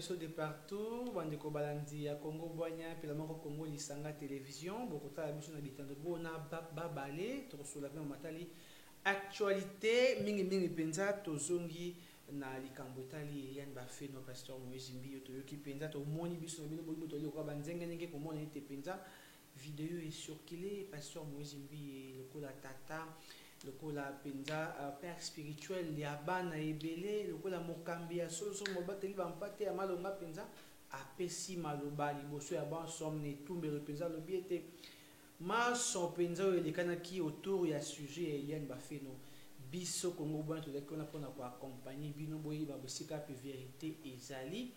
biso de partout bande ko balandi ya Congo Boigna pe la moko Congo Lisanga télévision bokota biso na bitando bona babale to so la matali actualité mingi penza tozongi na likambo etali Eliane Bafeno pasteur Moïse Mbiyo toyoki penza to moni biso na bino bobo to likoba banzenga nenge ko mona ete penza vidéo est circulée pasteur Moïse Mbiyo lokola tata lokola penza père spirituel ya bana ebele lokola mokambi ya solo mobateli bampate ya malonga penza apesi maloba liboso ya ban somne tumbele penza lobiete maso penza elekanaki autour ya sujet ya Eliane Bafeno biso Congo Boigna tozaki na pona ko accompagner bino boyi ba bosika pe vérité ezali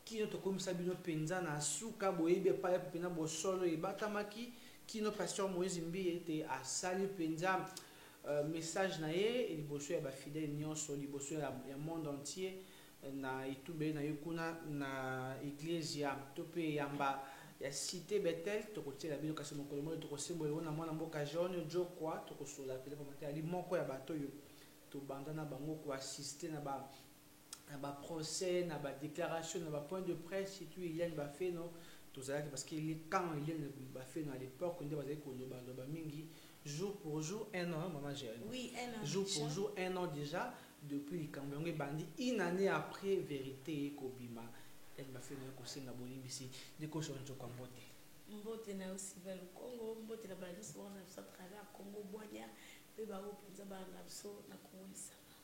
kino tokomisa bino penza na suka boyebe pa pena bosolo ebatamaki kino pasteur Moïse Mbiyo ete asali penza message na ye liboso ya ba fidèle nyonso liboso ya monde entier na itube na yokuna na église ya tope yamba ya cité Bethel tokotiela bino kasi mokolo mo tokosembola na mwana mboka jaune jo kwa tokosola pele pa matali moko ya bato yo to bandana bango ko assister na ba procès na ba déclaration na ba point de presse tout Eliane Bafeno tozalaki parce que quand Eliane Bafeno à l'époque on devait ko loba mingi jour pour jour, un an, maman j'ai oui, un an. Jour pour jour, un an déjà, depuis les Cambérons bandit, une année après, vérité et Kobima. Elle m'a fait un conseil na Bolimbisi, des cochons de Cambote. Mbote na aussi vers le Congo, mbote na baladi souvent na ça travers Congo Boigna, pe ba o penza ba na so na Congo Lisanga.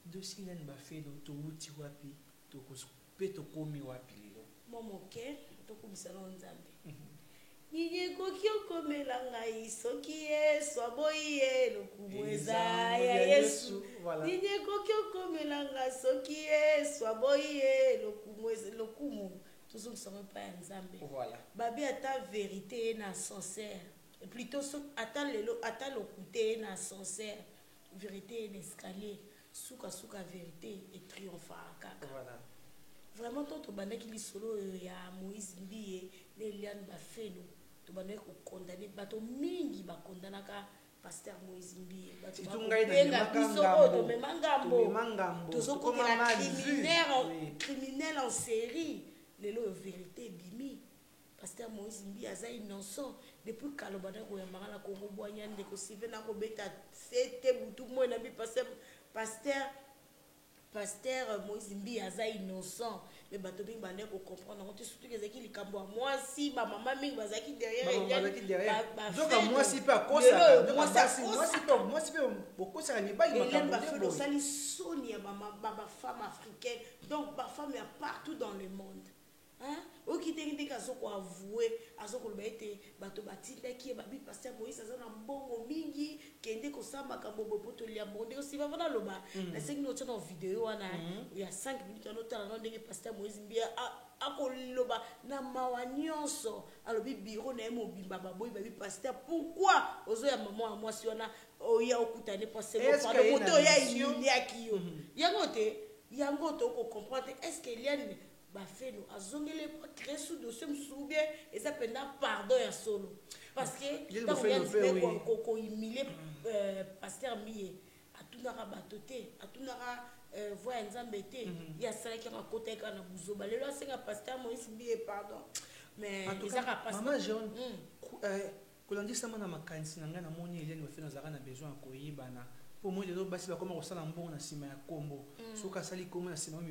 Dossier Eliane Bafeno to wuti wapi, to pe to komi wapi lelo. Momoke, to komisa na Nzambe. Ninye kokyo komela ngai soki Yesu aboyi ye lokumu eza ya Yesu. Ninye kokyo komela ngai soki Yesu aboyi ye lokumu eza lokumu tozongisa pa ya Nzambe. Voilà. Babi ata vérité na sincère. Plutôt ata lelo ata lokuté na sincère. Vérité en escalier. Suka vérité et triomphera kaka. Voilà. Vraiment toto bandaki lisolo ya Moïse Mbiyo Eliane Bafeno. To bandaki ko condamner bato mingi ba condamnaka pasteur Moïse Mbiyo bato ba biso oto memangambo tozokotela criminel en série lelo vérité bimi pasteur Moïse Mbiyo aza innocent depuis kalobana ko ya mangala Congo Boigna ndeko sive na ko beta c'était butu mo na bi pasteur Moïse Mbiyo aza innocent mais bato bingi bande ko comprendre on surtout que zaki likambo moi si ma maman mingi bazaki derrière donc moi si pas kosa moi si beaucoup ça ni ba makambo Bafeno sali sonia ba femme africaine donc ba femme partout dans le monde hein okitenge kazoko avouer azoko lobaete bato batindaki babi pasteur Moïse azana mbongo mingi kende ko samba kambo poto lia monde aussi va vana loba na 5 minutes na vidéo wana ya 5 minutes na tala na ndenge pasteur Moïse Mbiyo akoloba na mawa nyonso alobi biro na mobimba baboyi babi pasteur pourquoi ozo ya maman moi si wana oya okutane passer mo moto ya yiliaki yo yango to ko comprendre est-ce que Eliane Bafeno azongele pas créer sous dossier bien et ça pendant pardon ya solo parce que dans le ko humilier pasteur Mbiyo atunaka batote atunaka voix Nzambe te ya sala ki rakota ka na buzoba lelo asenga pasteur Moïse Mbiyo pardon mais ezaka pasteur maman jeune kolandisa mona makanisi na nga na moni Eliane Bafeno zaka na besoin ko yibana pour moi lelo basi ba koma ko sala mbongo na sima ya kombo soka sali kombo na sima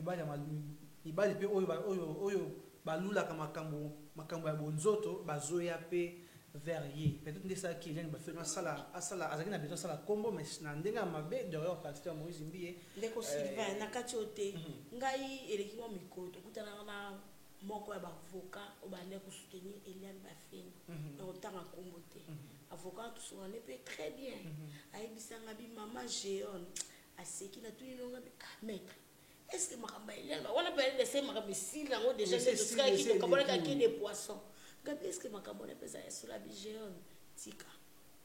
mibali pe oyo balulaka makambo ya bonzoto bazoya pe vers ye peut-être ndesa ki Eliane Bafeno asala azaki na besoin sala kombo mais na ndenga mabe derrière pasteur Moïse Mbiyo ndeko Sylvain na kati ote ngai eleki mo mikolo tokutana na moko ya avocat obande ko soutenir Eliane Bafeno na otanga kombo te avocat tout so ne peut très bien ayebisanga bi maman Jeon aseki na tout inonga maître est-ce que makamba Eliane on appelle de ces makamba si là on déjà c'est ce qui est comme qui des poissons gabi est-ce que makamba on pesa sur la Jeon tika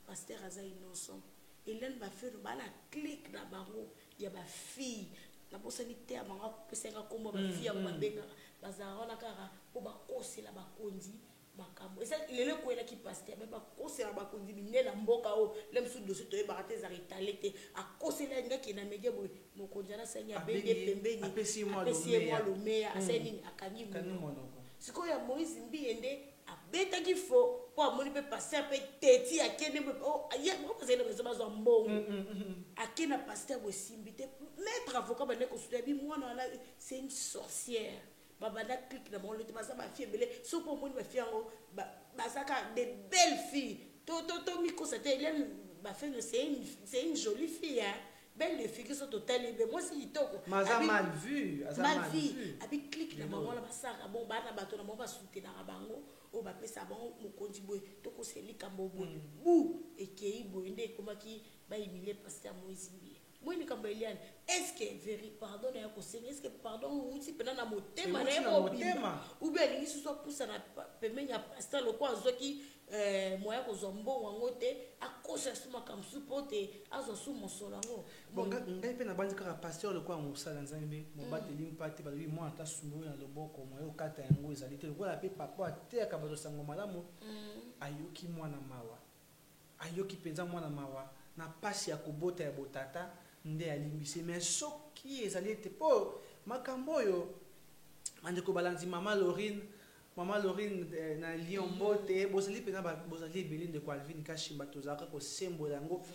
pasteur aza innocent Eliane Bafeno bana clique na bango ya ba fille na bosani te amanga pesa kombo ba fille ya mabenga bazarona kaka po ba kosela ba kondi makambo eza lelo koyelaki paster me bakosela bakonzi minene na mboka oyo le mosusu dossier toyebaka te ezaka etale te akosela alingaki na media boye mokonzi anasengi abenge pembeni apesi ye mwa lomeya asali nini akangi monoko sikoyo ya Moïse Mbiye nde abetaki fo mpo amoni mpe paster mpe teti akende opesana bezo bazwa mbongo ake na paster boye simbi te maître avocat bande kosuta bi mwana wana c'est une sorcière babanda clique na bango te baza bafille ebele soki omoni bafille yango bazaka de belles filles to mikosa te eliane bafille c'est une jolie fille hein belle fille qui sont totalement bien moi si kitoko maza mal vu abi clique na bango la basaka bon bana bato na bango basoutenaka bango oyo bapesa bango mokonzi boye tokoselika mbo boye bu ekei boye nde ekomaki bahumilie paster Moïse Mbiye moi likambo eliane est-ce que veri pardon na kosenga est-ce que pardon uti pena na motema na motema ou bien lingi suso pousa na pembeni ya paster loko azoki moya kozwa mbongo yango te akosa su makambo su po te azwa su mosolo yango ngai mpe nabandi kaka paster lokola mosala nzambe mobateli mpa te balobi mwana ata sumbu na loboko moya okata yango ezali te lokola mpe papa ateyaka bato sango malamu ayoki mwana mawa ayoki mpenza mwana mawa na pasi ya kobota ya botata nde alimbisi mais soki ezali ete mpo makambo oyo bandeko balanzi mama Laurine na Lion Mbote bozali mpenza bozali ebele ndeko Alvin Kashimba tozalaka kosembola yango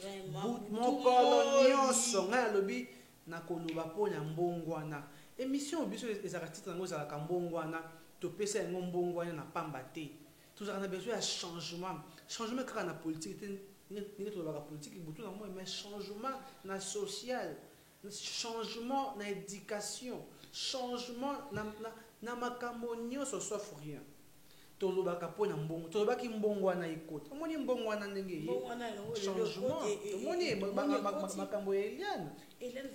mokolo nyonso ngai alobi na koloba mpo na mbongwana émission biso ezalaka titre yango ezalaka mbongwana topesa yango mbongwana na pamba te tozalaka na besoin ya changement kaka na politique te ndenge tolobaka politique butu na moi mais changement na social changement na éducation changement na makambo nyonso sauf rien tolobaka mpo na mbongo tolobaki mbongo wana ekota omoni mbongo wana ndenge changement omoni makambo ya Eliane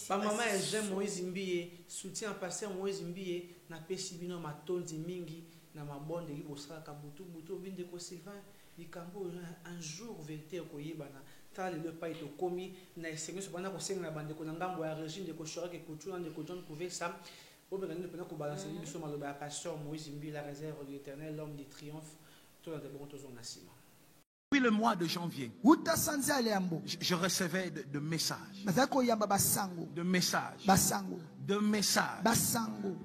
bamama ya Jean Moïse Mbiye soutien à paster Moïse Mbiye napesi bino matondi mingi na mabondeli bosalaka butu bindeko Sylvain likambo un jour vérité koyebana tala le pas to komi na esengo bana ko senga na bandeko na ngambo ya régime de koshora ke kutuna de John pouvait ça obengani de pena ko balancer biso maloba ya pasteur Moïse Mbiye la réserve de l'Éternel l'homme du triomphe tout dans de bons tozon nasima. Depuis le mois de janvier, je recevais de messages. De messages.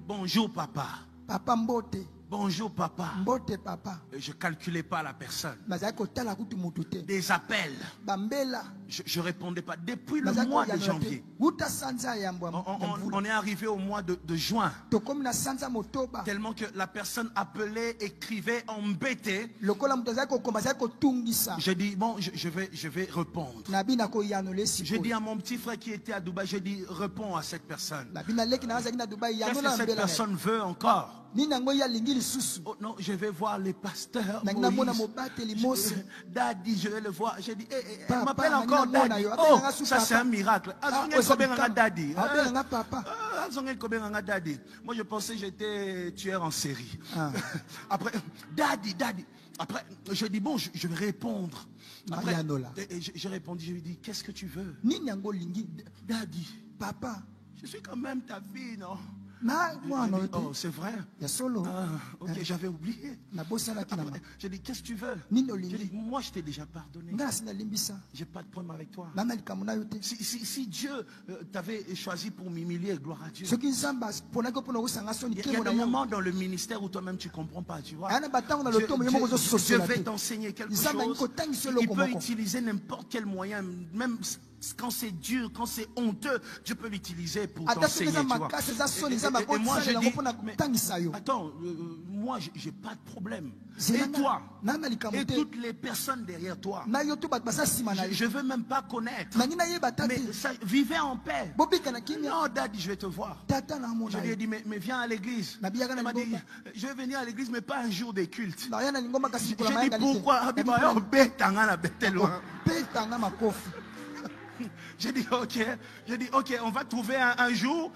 Bonjour papa. Papa Mbote. Bonjour papa. Mbote papa. Je calculais pas la personne. Des appels. Je répondais pas. Depuis le mois de janvier. On est arrivé au mois de juin. Tellement que la personne appelait, écrivait, embêtait. J'ai dit bon, je vais répondre. Je dis à mon petit frère qui était à Dubaï, je dis réponds à cette personne. Qu'est-ce que cette personne veut encore? Oh non, je vais voir les pasteurs. Daddy, je vais le voir. J'ai dit, elle m'appelle encore Daddy. Oh, ça c'est un miracle. Daddy. Moi je pensais que j'étais tueur en série. Après, Daddy. Après, je dis bon, je vais répondre. Après, j'ai répondu, je lui dis, qu'est-ce que tu veux? Daddy, papa, je suis quand même ta fille, non? Oh, c'est vrai. Ok, j'avais oublié. J'ai dit, qu'est-ce que tu veux? J'ai dit, moi je t'ai déjà pardonné. J'ai pas de problème avec toi. Si Dieu t'avait choisi pour m'humilier, gloire à Dieu. Il y a des moments dans le ministère où toi-même tu comprends pas, tu vois. Je vais t'enseigner quelque chose. Il peut utiliser n'importe quel moyen, même quand c'est dur, quand c'est honteux, Dieu peut l'utiliser pour t'enseigner, tu vois. Et moi je dis, mais, attends, moi j'ai pas de problème. Et toi, et toutes les personnes derrière toi, je veux même pas connaître. Mais ça, vivez en paix. Non, Daddy, je vais te voir. Je lui ai dit, mais viens à l'église. Elle m'a dit, je vais venir à l'église, mais pas un jour des cultes. J'ai dit, pourquoi? J'ai dit ok, on va trouver un jour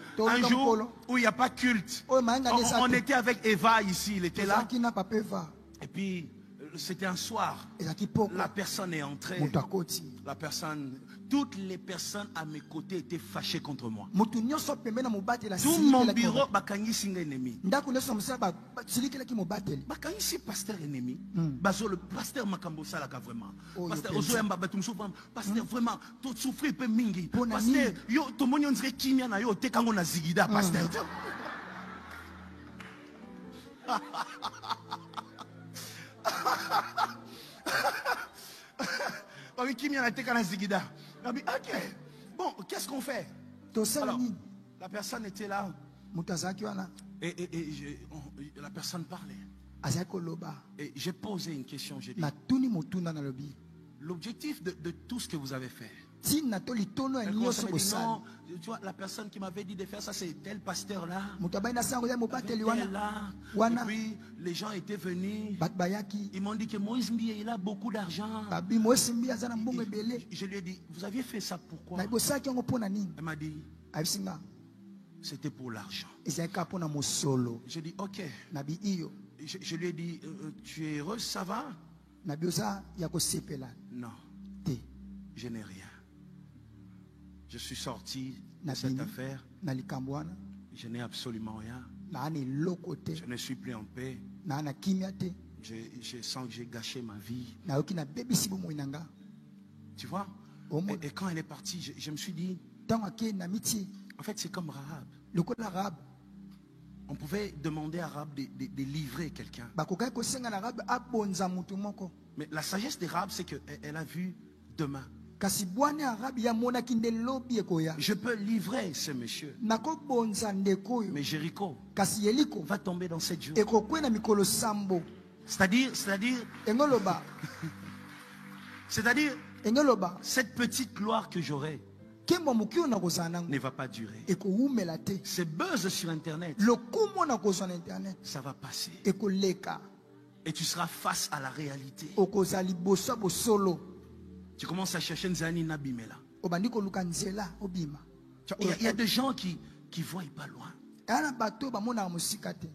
où il n'y a pas culte. On était avec Eva ici, il était là. Et puis c'était un soir. La personne est entrée. La personne, toutes les personnes à mes côtés étaient fâchées contre moi. Tout mon bureau, bakangisi ennemi. Bakangisi pasteur ennemi. Bazo le pasteur makambo salaka vraiment. Pasteur ozoyamba batumsupa. Pasteur vraiment tout souffrir peu mingi. Pasteur yo to moni on dirait kimia na yo tekango na zigida pasteur. Ok, bon, qu'est-ce qu'on fait? Alors, la personne était là et la personne parlait. Et j'ai posé une question, j'ai dit, l'objectif de tout ce que vous avez fait. Tu vois, la personne qui m'avait dit de faire ça, c'est tel pasteur là. Et puis les gens étaient venus. Ils m'ont dit que Moïse Mbiye, il a beaucoup d'argent. Je lui ai dit, vous aviez fait ça pourquoi? Elle m'a dit, c'était pour l'argent. J'ai dit, ok. Je lui ai dit, tu es heureux, ça va? Non, je n'ai rien. Je suis sorti de cette affaire. Je n'ai absolument rien. Je ne suis plus en paix. Je sens que j'ai gâché ma vie. Tu vois? Et quand elle est partie, je me suis dit, en fait, c'est comme Rahab. On pouvait demander à Rahab de livrer quelqu'un. Mais la sagesse de Rahab, c'est qu'elle a vu demain. Je peux livrer ce monsieur. Mais Jéricho va tomber dans 7 jours. C'est-à-dire, cette petite gloire que j'aurai ne va pas durer. Ce buzz sur Internet, ça va passer. Et tu seras face à la réalité. Tu commences à chercher Nzani Nabimela. Il y a des gens qui voient pas loin,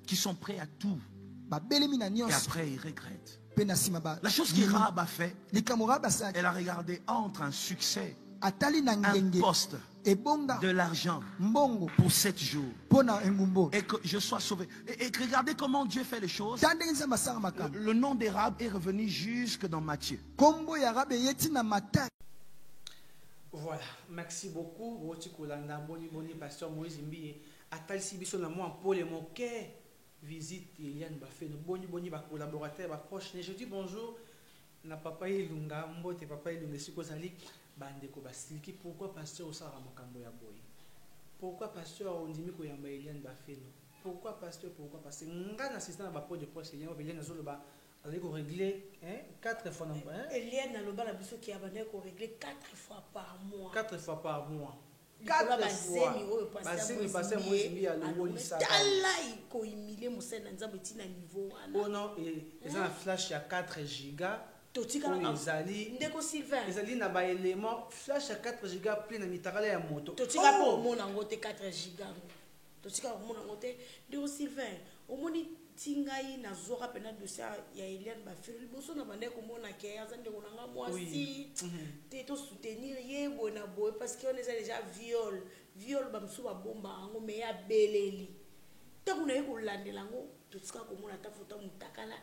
qui sont prêts à tout, et après ils regrettent. La chose que Rahab a fait, elle a regardé entre un succès, un poste, de l'argent pour 7 jours, et que je sois sauvé. Et regardez comment Dieu fait les choses. Le nom de Rahab est revenu jusque dans Matthieu. Voilà, merci beaucoup. Pasteur Moïse Mbiye. Atalisi biso na moi pour les moquer. Visite Eliane Bafeno. Boni ba collaborateur ba proche. Je dis bonjour. Na papa Ilunga mbote papa Ilunga sikozali bandeko basiliki. Pourquoi pasteur osara makambo ya boy? Pourquoi pasteur ondimi ko yamba Eliane Bafeno? Pourquoi pasteur nga na assistant ba pot de proche Eliane azolo ba allez ko régler 4 fois Eliane na loba la biso ki abane ko régler 4 fois par mois. 4 fois par mois. 4 fois. Pasteur Moïse Mbiye alongolisa. Tala ko humilier mosena nzambe tina niveau wana. Oh non, et ça flash ya 4 giga. Ndeko Sylvain. Ezali na ba élément flash à 4 giga plein na mitakala ya moto. Totika po mona ngote 4 giga. Totika po mona ngote Ndeko Sylvain. Omoni tingai na zora pena dossier ya Eliane Bafeno liboso na bande ko mona ke azande ko nanga mwasi. Te to soutenir ye bona boy parce que on est déjà viol ba msuba bomba ngo me ya beleli. Tangu na yeko landela ngo totika ko mona ta photo mutakala.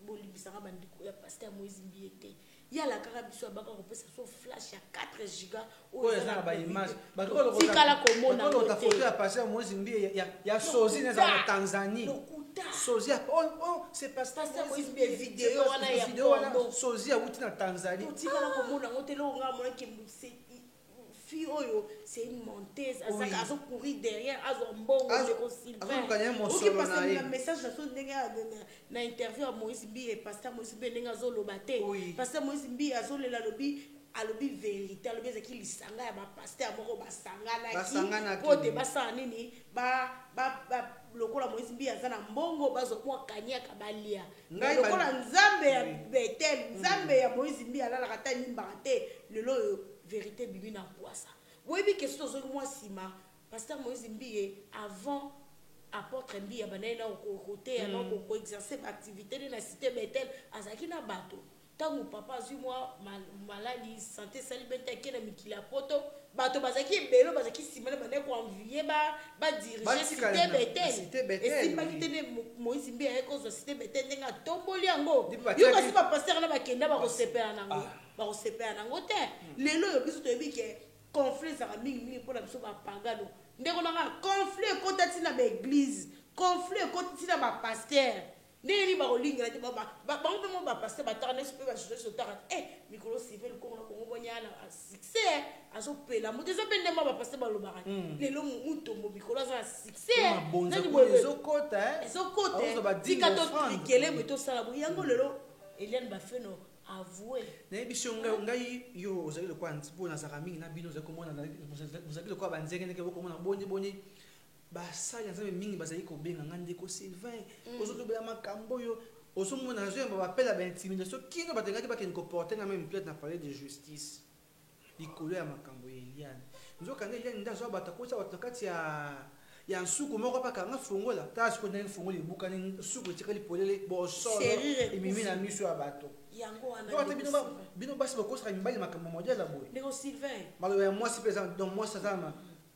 Bolibisanga bandiko ya pasteur Moïse Mbiye te yala kaka biso abaka ko pesa so flash ya 4 giga o eza ba image tikala ko mona ko ta photo ya pasteur Moïse Mbiye ya sozi na za Tanzanie sozi oh c'est pasteur Moïse Mbiye vidéo wana ya sozi ya wuti na Tanzanie tikala ko mona ngote lo nga mona ke fille oyo c'est une monteuse azaka azo courir derrière azo mbongo Ndeko Sylvain oki passer le message na so ndenge na interview à Moïse Mbiye pasteur Moïse Mbiye ndenge azo lobate pasteur Moïse Mbiye azo lela alobi vérité alobi ezaki lisanga ya ba pasteur moko basangana ki pote basana nini ba lokola Moïse Mbiye azana mbongo bazo mwa kanyaka balia lokola nzambe ya Bethel nzambe ya Moïse Mbiye alala kata nimba te lelo vérité bibina poisa. Oui, question sur moi sima pasteur Moïse Mbiye avant apôtre Mbi abanaye na côté na ko exercer activité na cité Bethel azaki na bato tango papa azui moi maladie santé salibete ke na mikila poto bato bazaki belo bazaki simana banaye ko envier ba diriger cité Bethel et si bakitene Moïse Mbi ayeko zo cité Bethel ndenga tomboli yango yo kasi ba pasteur na bakenda ba ko sepela nango te lelo yo biso to yebike conflit za mingi pour la biso ba pagano ndeko nanga conflit ko tati na ba église conflit ko tati na ba pasteur ndeni ba olinga te ba mo ba pasteur ba tarne se pe ba so tara mikolo civil ko na ko bonyana succès azo pela mo tezo pende mo ba pasteur ba lobaka lelo muto mo mikolo za succès nani bo ezokota tika to kele mo to sala bo yango lelo Eliane ba feno avoué nayebi so ngai yo ozali lokwa mpona azaka mingi na bino ozali komona ozali lokwa banzenge ndenge bokomona boni basali ya nzambe mingi bazali kobenga nga ndeko Sylvain ozotobela makambo oyo ozomona nazoyamba bapela baintimidation kino batengaki bakende koporte nga meme plainte na palais de justice likolo ya makambo ya Eliane nzokanga Eliane nde azwa bato akosa bato na kati ya nsuku moko bakanga fungola tala sikoyo ndenge fungola ebukani nsuku etikali polele bosolo emimi na miso ya bato yango wana bino basi bakosaka mibali makambo modele boye ndeko Sylvain maloba ya mwasi mpe donc mwasi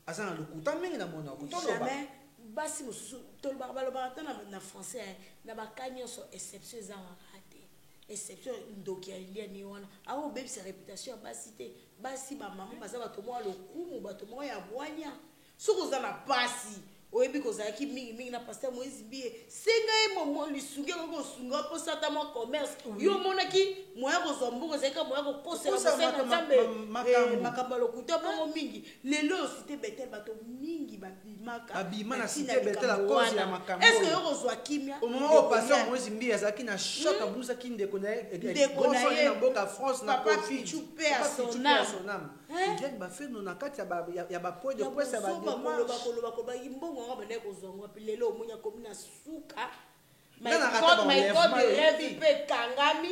aza na lokuta mingi na monoko jamais basi mosusu tolobaka balobaka ta na français na baka nyonso exception ezalaka te exception ndoki ya Eliane wana aho obebisa réputation ya basi te basi bamama baza bato moko ya lokumu bato moko ya bwanya soki oza na pasi oyebi kozalaki mingi na pasteur Moïse Mbi senga ye momo lisungi yango kosunga mposa ata mwa commerce yo omonaki moya kozwa mbongo ezalika moya kokosela mosala nzambe makambo ya lokuta bongo mingi lelo cité Bethel bato mingi babima na cité Bethel à cause ya makambo est-ce que yo kozwa kimia au moment où pasteur Moïse Mbi azalaki na choc abusaki ndeko na ye na mboka France na profit chupe à son âme Eliane bafeno na kati ya bapoint de presse ya bakoloba mbongo nga banaye kozwangwa mpe lelo omonya komi na suka mpe kangami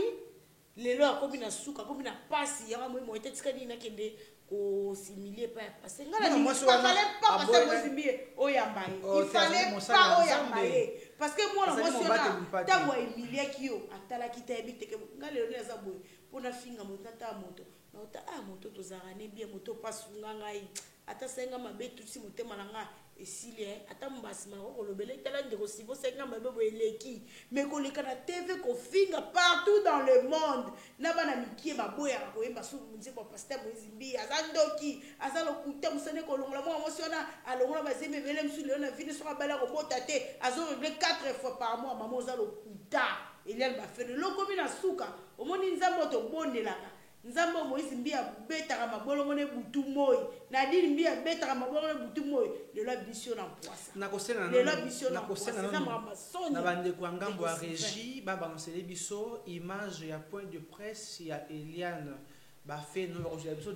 lelo akomi na suka akomi na pasi yango moi moite tika nini nakende kosimilie pa ya pase nga nafale pa pase mozimbie oyamba ye ifale pa oyamba ye parce que mwana mwasi wana ntango aemiliaki yo atalaki te yebi teke nga lelo nde aza boye mpo nafinga moto ata moto naota moto tozalaka ne bien moto pasunga ngai ata senga mabe tusi motema na nga esili ata mbasima kolobela tala ndeko sivo senga mabe bo eleki mais koleka na TV kofinga partout dans le monde na bana mikie baboyaka koyemba so nzembo pasteur Moïse Mbi aza ndoki aza lokuta musane kolongola mwa mwasi wana alongola bazembe mele msu leo na vini soka bala kobota te azo regle 4 fois par mois mama oza lokuta Eliane bafene lokomi na suka omoni nzambo tobondelaka nzambo Moïse Mbi abetaka mabolongo ne butu moi na dini Mbi abetaka mabolongo ne butu moi lelo biso na poisa na kosenga na bandeko ya ngambo ya régie babalancele biso image ya point de presse ya Eliane bafait biso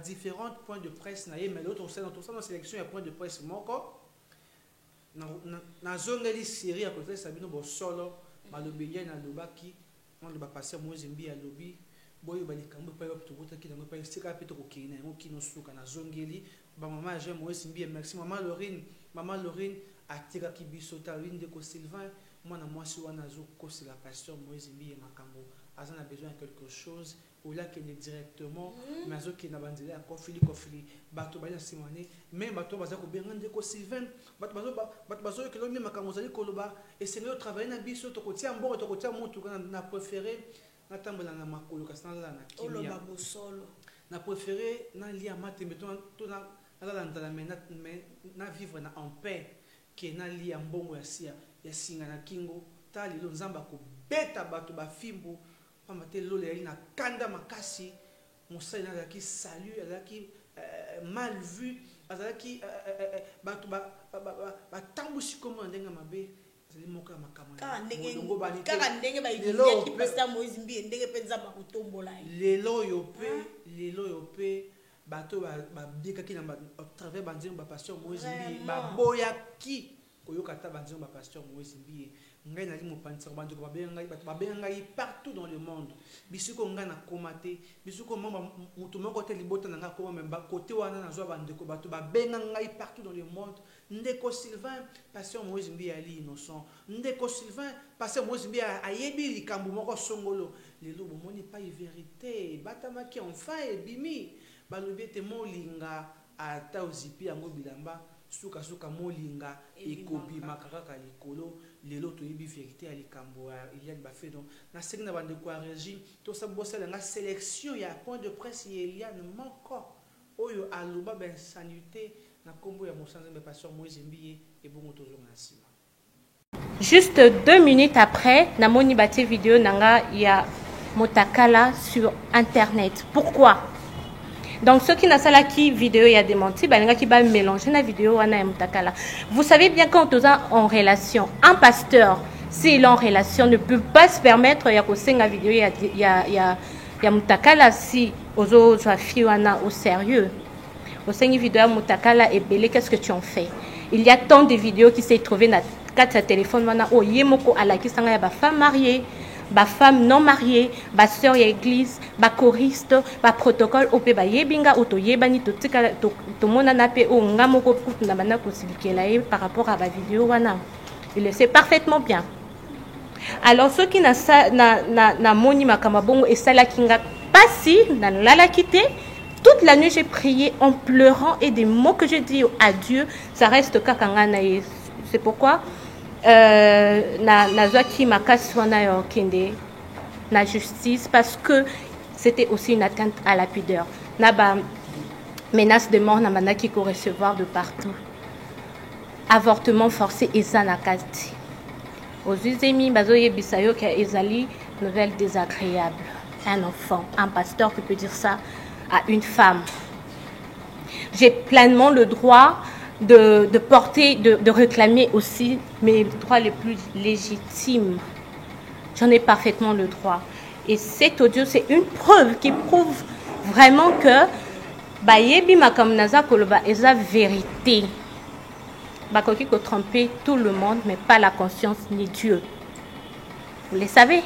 différents points de presse na ye mais l'autre tosala sélection ya point de presse moko nazongeli série ya kosalisa bino bosolo malobi Eliane alobaki maloba pasteur Moïse Mbi alobi boyo balikambo pa yo tokotaki nango pa esika pe tokokili na yango kino suka na zongeli bamama Jean Moïse Mbi merci mama Laurine atikaki biso talobi ndeko Sylvain mwana mwasi wana azokosela pasteur Moïse Mbi makambo aza na besoin de quelque chose olakende directement mais azokende na banzela ya kofili bato bali na simane même bato baza kobenga ndeko Sylvain bato bazoyokela mbi makambo ozali koloba esengeli otravaille na biso tokotia mbongo tokotia motuka na préféré natambola na makolo kasi nazala na kimia na préféré nalia matembe to nazala ndala mais na vivre na en paix ke nalia mbongo ya singa na kingo ta lelo nzambe akobeta bato bafimbu pamba te lolo yali na kanda makasi mosali azalaki salut azalaki mal vu azalaki bato batambusi komona ndenge mabe kaka ndenge bailiaki pasteur Moïse Mbi ndenge mpe nzambe akotombola lelo oyo mpe bato babikaki na travers banzembo bapasteur Moïse Mbi baboyaki koyoka ata banzembo bapasteur Moïse Mbi ngai nali mopanzi ko bandeko babenga ngai partout dans le monde bisuko ngai na komate bisuko mutu moko te libota na ngai koma memba côté wana nazwa bandeko bato babenga ngai partout dans le monde ndeko Sylvain pasteur Moïse Mbi ali innocent ndeko Sylvain pasteur Moïse Mbi ayebi likambo moko songolo lelo bomoni pas vérité batamaki enfin ebimi balobi ete molinga ata ozipi yango bilamba suka molinga ekobi makaka likolo lelo toyebi vérité ya likambo il y a bafé donc na sengi na bande ko régime to sa bosala nga sélection ya point de presse Eliane moko oyo aloba ben sanité na kombo ya mosanze me pasteur Moïse Mbi et bongo tozo na sima. Juste 2 minutes après na moni batie vidéo nanga ya Mutakala sur internet. Pourquoi? Donc ceux qui n'a pas la vidéo il y a démenti, bah qui va mélanger la vidéo wana Mutakala. Vous savez bien quand on est en relation, un pasteur s'il est en relation ne peut pas se permettre ya ko senga vidéo ya Mutakala si ozo za fi wana au sérieux. Au sengi vidéo ya Mutakala et belé qu'est-ce que tu en fais? Il y a tant de vidéos qui s'est trouvé na quatre téléphone wana o yemoko ala ki sanga ya ba femme mariée. Ba femme non mariée, ba sœur ya église, ba choriste, ba protocole opé ba yebinga auto yebani to tika to mona na pe o ngamoko kutu na bana ko silikela par rapport à ba vidéo wana. Il le sait parfaitement bien. Alors ceux qui na moni makamabongo et sala kinga pasi na lala quitté toute la nuit j'ai prié en pleurant et des mots que j'ai dit à Dieu, ça reste kakanga na. C'est pourquoi na zaki makasi wana yo kende na justice parce que c'était aussi une atteinte à la pudeur. Na ba menace de mort na manaki ko recevoir de partout. Avortement forcé eza na kati. Aux usemi bazo yebisa yo ka ezali nouvelle désagréable. Un enfant, un pasteur qui peut dire ça à une femme. J'ai pleinement le droit de porter, de réclamer aussi mes droits les plus légitimes. J'en ai parfaitement le droit. Et cet audio, c'est une preuve qui prouve vraiment que Bayebi Makamnaza Koloba est la vérité. Bakoki ko tromper tout le monde, mais pas la conscience ni Dieu. Vous le savez?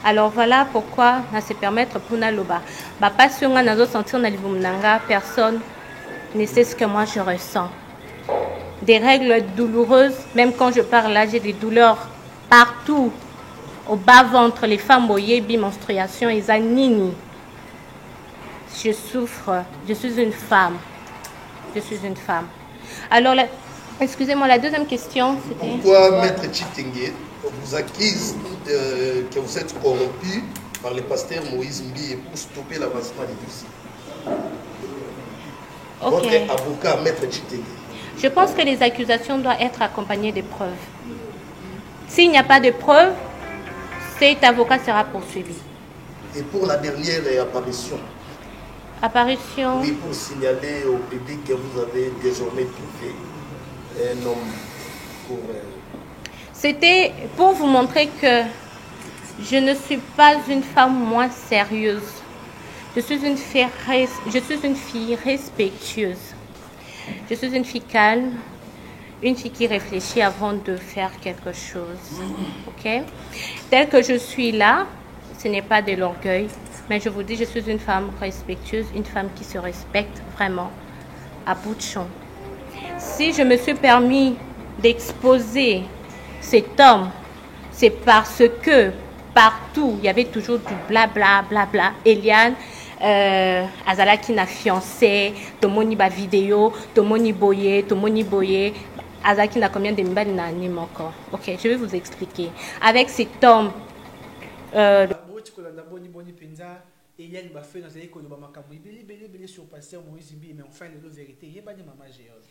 Alors voilà pourquoi on se permettre pour Naloba. Pas si on a sentir na libumnanga, personne ne sait ce que moi je ressens. Des règles douloureuses, même quand je parle là, j'ai des douleurs partout. Au bas-ventre, les femmes au yébi, menstruation, et zanini. Je souffre, je suis une femme. Je suis une femme. Alors, excusez-moi, la deuxième question, c'était... Pourquoi Maître Chitenge vous accuse que vous êtes corrompu par le pasteur Moïse Mbi pour stopper l'avancement du dossier? Okay. Votre avocat, Maître Chitenge. Je pense que les accusations doivent être accompagnées de preuves. S'il n'y a pas de preuves, cet avocat sera poursuivi. Et pour la dernière apparition? Apparition? Oui, pour signaler au public que vous avez désormais trouvé un homme pour... C'était pour vous montrer que je ne suis pas une femme moins sérieuse. Je suis une fille respectueuse. Je suis une fille calme, une fille qui réfléchit avant de faire quelque chose. Ok? Tel que je suis là, ce n'est pas de l'orgueil, mais je vous dis, je suis une femme respectueuse, une femme qui se respecte vraiment à bout de champ. Si je me suis permis d'exposer cet homme, c'est parce que partout, il y avait toujours du blabla, blabla. Eliane, Azalaki na fiancé, Tomoni ba vidéo, Tomoni boye, Azalaki na combien de mbali na anime encore. Ok, je vais vous expliquer. Avec cet homme, Eliane ba fait dans les écoles de Bamakaboui, belé sur pasteur Moïse Mbi, mais enfin le vérité, il y a pas de maman géole.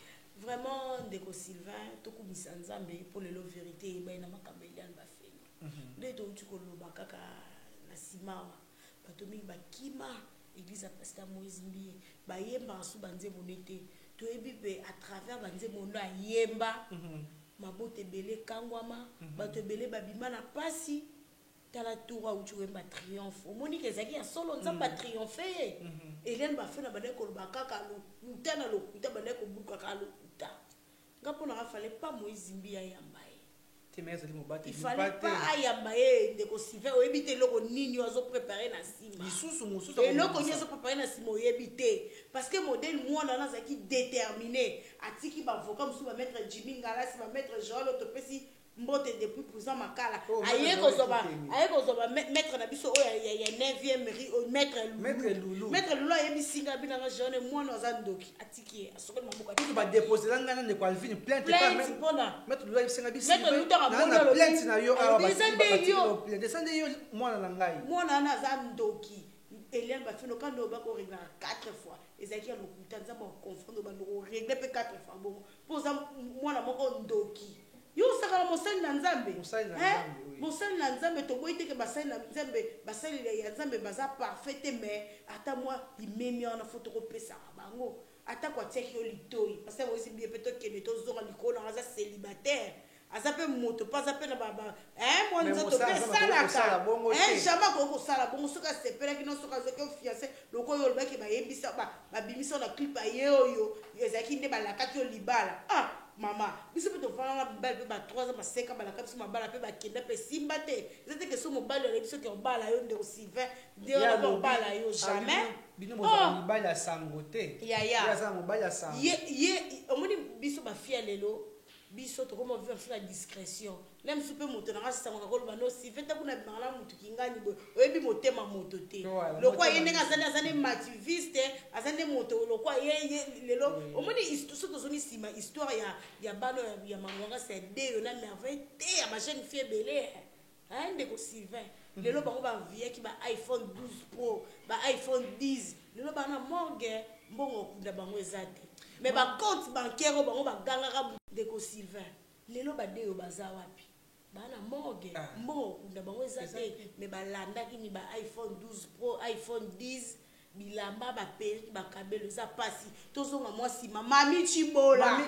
Vraiment, Ndeko Sylvain, Toku Misanzambe, pour le vérité, il y a Makambo Eliane ba fait. Dès que tu connais Bakaka, na Simawa, Batomi Bakima, église à pasteur Moïse Mbi, Bayemba sous Banze Monete, tu es bibé à travers Banze Mono à Yemba, Mabote Belé Kangwama, Bato Belé Babima na Pasi. Tala tour où tu veux ma triomphe. Au Monique Zaki a solo on pas triompher. Eliane ba fait na bande ko ba kaka lo mutana lo kuta bande ko buka ka lo kuta. Ngapo na fallait pas Moïse Mbi ya yambaye. il fallait pas ayamba ye ndeko Sylvain oyebi te eloko nini azo préparer na nsima eloko nini azo préparer na nsima oyebi te parce que modèle mwana wana azalaki déterminé atiki bavocat mosusu bametre Jimmy Ngalasi bametre Joel otopesi mbote depuis président makala aye kozwa maître na biso oyo ya 9e maître Lulu ayebi singa binanga jeune mwana aza ndoki atiki ye asokoli maboko tout ba déposer là ngana ne Calvin plainte pas mpona maître Lulu singa biso maître Lulu tanga mwana lo plainte na yo awa descende yo mwana na ngai mwana na aza ndoki Eliane bafino kando bako régler 4 fois ezaki ya lokuta nzamba confondre ba lo régler pe 4 fois bon poza mwana moko ndoki yo sakala mosali na nzambe mosali na nzambe toboyi teke basali na nzambe basali ya nzambe baza parfait mais ata moi limemi wana fo tokopesaka bango ata kwatiaki yo litoi parce que moyisi bie mpe tokende tozonga likolo aza célibataire aza mpe moto mpo aza mpe na mwa nzoto mpe esalaka jamai akoki kosala bongo soki asepelaki no soki azoki ofiance loko oyo olobaki bayebisa babimisa na clip aye oyo ezalaki nde balakaki yo libala mama biso mpe tofana na mobali mpe ba3 ans ba5 ans balaka biso mabala mpe bakenda mpe simba te eza te keso mobali oyebi soki obala yo ndeko Sylvain nde oyoki obala yo jamais bino bozala mobali ya sango te aza mobali ya sango ye omoni biso bafia lelo biso tokoma vivre sur la discrétion même si pe moto nanga sango nakoloba no Sylvain te kuna bimangala motu kingani boye oyebi motema moto te lokwa ye ndenge azali mativiste azali moto lokwa ye lelo omoni so tozoni nsima histoire ya bano ya mangwanga sedeyo na merveille te ya bajeune fille ebele ndeko Sylvain lelo bango baviaki ba iPhone 12 Pro ba iPhone 10 lelo bana morgue mbongo okunda bango eza te mais bacompte bancaire oyo bango bagangaka ndeko Sylvain lelo badeyo baza wapi bana morgue mbongo okunda bango eza te mais balandaki ni ba iPhone 12 Pro iPhone 10 bilamba baperi bakabelo eza pasi tozonga mwa nsima mami chibola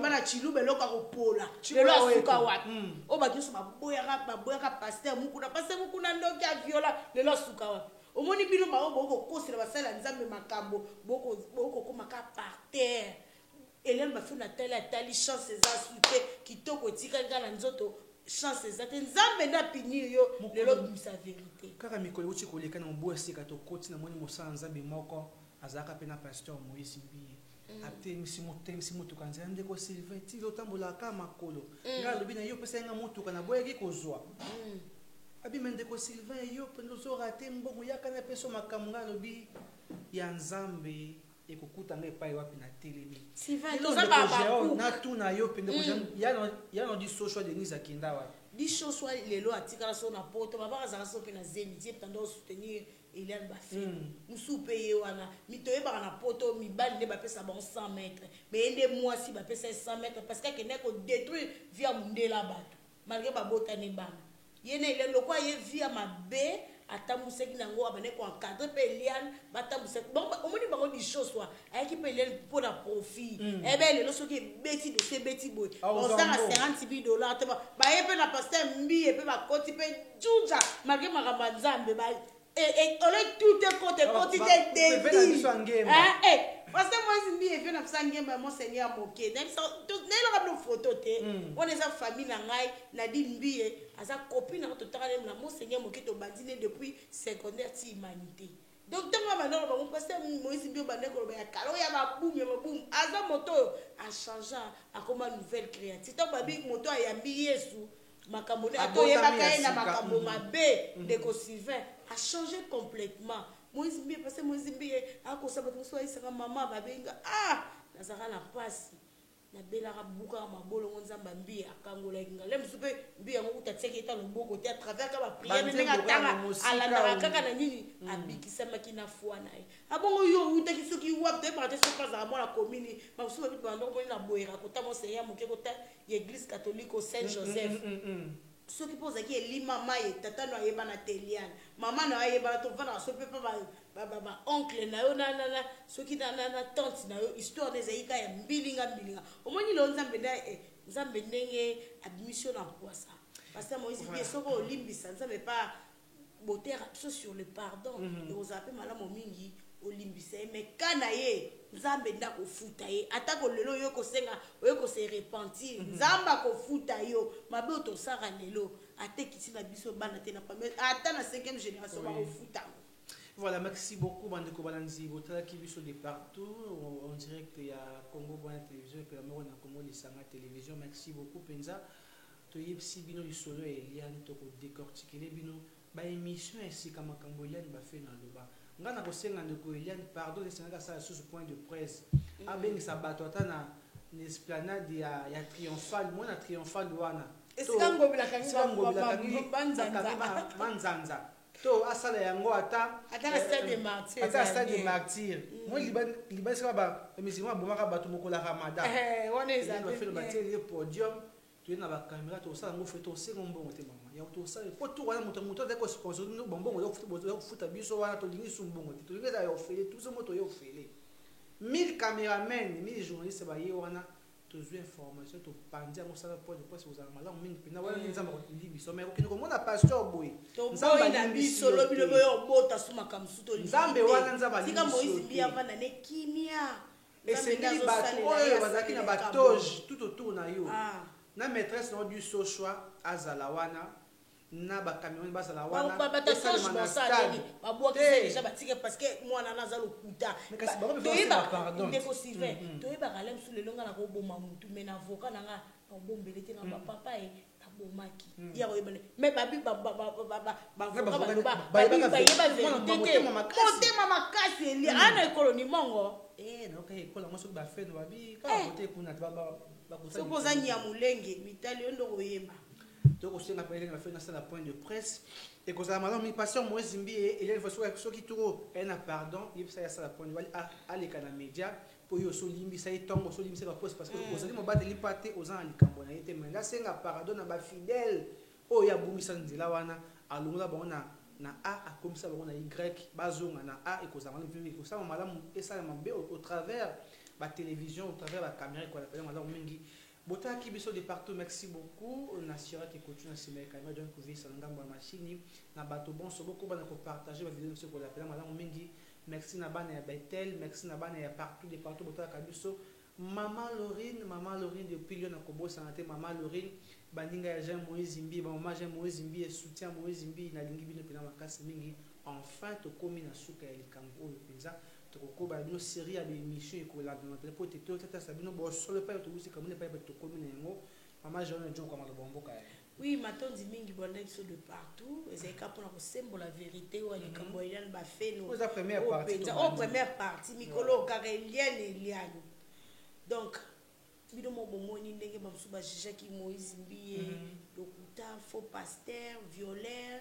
bana chilube eloka kopola lelo asuka wapi oyo bato nyonso baboyaka paster mukuna paster mukuna ndoki aviola lelo asuka wapi omoni bino bango bokokosela basala ya nzambe makambo bokokomaka par terre Eliane bafuna atali chance eza su te kitoko etikali kaka na nzoto chance eza te nzambe nde apinir yo lelo bimisa vérité kaka mikolo euti koleka na mobu esika tokoti na moni mosala nzambe moko azalaka mpe na pasteur Moïse Mbiye atemisi motuka nzela ndeko Sylvain tili otambolaka makolo nga alobi na yo pesa nga motuka na boyaki kozwa abima ndeko Sylvain yo mpe ozorate mbongo yaka na peso makambo nga alobi ya nzambe ekokuta nga epai wapi na telemi natuna yo mpe ndeko yana di soshwa Denise akenda wapi di soshwa lelo atikala so na poto babaka azalaka so mpe na Zénith ye mpenda osoutenir Eliane bafilme mosusu mpe ye wana toyebaka na poto mibali nde bapesa bango 100 mètres mais ye nde mwasi bapesa 100 mètres parce que akende kodétruire via mondela bato malgré babotani bana ye na Eliane lokwa ye via mabe atambusaki nango abane koencadre mpe Eliane batambusaki omoni bango dishoswa ayaki mpe Eliane mpona profit ebe lelo soki ebeti dosie ebeti boye ozanga $50,000 te baye mpe na paster Mbiye mpe bakoti mpe juja malgré makambo ya nzambe ole tout ekoti te devi parce que moi Mbiye efe na bisa ngemba ya monseigneur moke nayelaka bino photo te wana eza famille na ngai Nadine Mbiye aza copine nanga totaka nemu na monseigneur moke tobandi ne depuis secondaire ti humanité donc ntango bandeko bango paster Moïse Mbiye bandeko loba ya kala oyo ya babumu aza moto oyo achange akoma nouvelle créative ntango babi moto ayambi Yesu makambo ne atoyebaka ye na makambo mabe ndeko Sylvain a changé complètement Moïse Mbiye parce que Moïse Mbiye akosa bato mosusu ayisaka mama babenga nazalaka na pasi nabelaka bukaka mabolongo nzambe Mbiye akangolaki nga le mosusu mpe Mbiye yango kuta tiaki eta loboko te atravers ka bapriere ndenge atanga alandaka kaka na nini abikisamaki na foi na ye abongo yo utaki soki wapi toyebaka te soki azalaka mwana komini bamosusu babiti bandoko moni na boyera kota monseigneur moke kota ya église catholique au Saint Joseph soki mpo ozalaki elimama ye tata no ayebana te Eliane mama na yo ayebana tovandaka so mpe mpa baoncle na yo soki na tante na yo histoire na ezalaki ka ya mbilinga omoni leo nzambe ndenge admission na mpwasa parce que Moïse Mbiye soki olimbisa nzambe pa botera biso sur le pardon ekozala mpe malamu mingi olimbisa ye mais kana ye nzambe nda kofuta ye atako lelo yo kosenga oyo kose repentir nzambe akofuta yo mabe otosaka lelo atekisi na biso bana te na pamela ata na 5e génération bakofuta. Voilà, merci beaucoup Bandeko Balanzi. Botala qui biso de partout en direct il y a Congo Bonne Télévision et puis la Moro na Congo Lisanga Télévision. Merci beaucoup Penza. To yebsi bino lisolo Eliane to ko décortiquer bino ba émission ici comme Makambo Eliane ba fait na loba. Nga na ko senga ndeko Eliane pardon c'est ça sur ce point de presse. Abengi sa bato ata na esplanade ya triomphal mo na triomphal wana. Est-ce qu'on go bila kangi banzanza. To asala yango ata na stade de martyr stade de martyr moi liban c'est ba musulman bomaka bato mokola Ramadan wana ezali ba fait le bâtir le podium tu na ba caméra to sala ngo fait to sengo mbongo te mama ya to sala po to wana moto de ko sponsor no bongo yo futa biso wana to lingi sumbongo to lingi da yo fele tout ce moto yo fele 1000 caméramens 1000 journalistes ba ye wana to zu information to pandia mo sala po de presse aux amala mingi pina wana nzamba ko libi so mais okino ko mona pasteur boy nzamba na biso lobi lobi yo bota suma kamsuto libi nzambe wana nzamba libi sika Moïse bia vana ne kimia et c'est ni bato oyo bazaki na batoge tout autour na yo na maîtresse no du sochwa azala wana na ba camion bazala wana ba batoge bosali babwakisa déjà batike parce que mwana naza lokuta pardon ndeko Sylvain toyeba kalem sous le longa na ko boma mutu mais na avocat nanga bombele te na ba papa e abomaki ya ko yebane mais babi motema makasi eli ana ekoloni mongo no ka ekola mo soki ba fe no babi ka bote kuna ba sokoza nya mulenge mitali ndo koyeba donc aussi on a parlé de la point de presse et que ça m'a mis passion moi zimbi et il y a une fois ceux qui tout un pardon il ça la point de à les canaux médias pour yo so limbi ça y tombe so limbi c'est pas poste parce que aux amis mo battre li paté aux gens à likambo na été mais là c'est un pardon na ba fidèle oh ya bumisa nzila wana alunga ba na a comme ça ba na y bazonga na a et que ça m'a vu que ça malamu et ça m'a au travers la télévision au travers la caméra quoi la malamu mingi Bota qui biso de partout, merci beaucoup. On assure que continue à se mettre quand même donc vous ça ngambo machine na bato bon so beaucoup bana ko partager ma vidéo sur la pela madame mingi. Merci na bana ya Betel, merci na bana ya partout de partout bota ka biso. Maman Laurine depuis Lyon na Kobo santé maman Laurine baninga ya Jean Moïse Zimbi, maman Jean Moïse Zimbi et soutien Moïse Zimbi na lingi bino pena makasi mingi. Enfin to komi na suka ya likambo oyo penza. Toko ba bino série ya émission ekola dans notre pote to tata sabino bo solo pa to busi kamune pa to komi na ngo mama jeune John comme le bombo ka oui matondi mingi bonne so de partout ezeka pona ko sembo la vérité ou likambo eliane ba fait no la première partie première partie mikolo ka eliane donc bino mo bomoni ndenge ba msuba jaki Moïse Mbiye lokuta faux pasteur violeur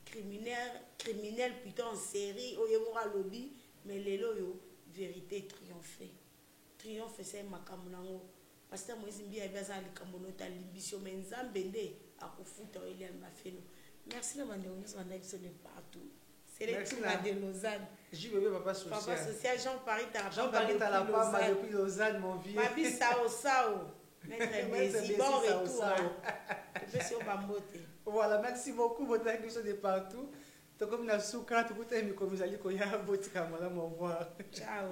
criminel putain en série oyemora lobby mais lelo yo vérité triomphe c'est makambo nango pasteur Moïse Mbiye abaza likambo nota limbisio menzambe nde akufuta Eliane Bafeno. Merci na bande on a dit de partout c'est les de Lausanne JBB papa social Jean-Paris Talapa depuis Lausanne mon vieux Babi sao maître Bézi bon retour monsieur Bambote. Voilà, merci beaucoup votre accueil de partout. Donc comme na souka tout côté mi comme ali ko ya boti kamala au revoir. Ciao.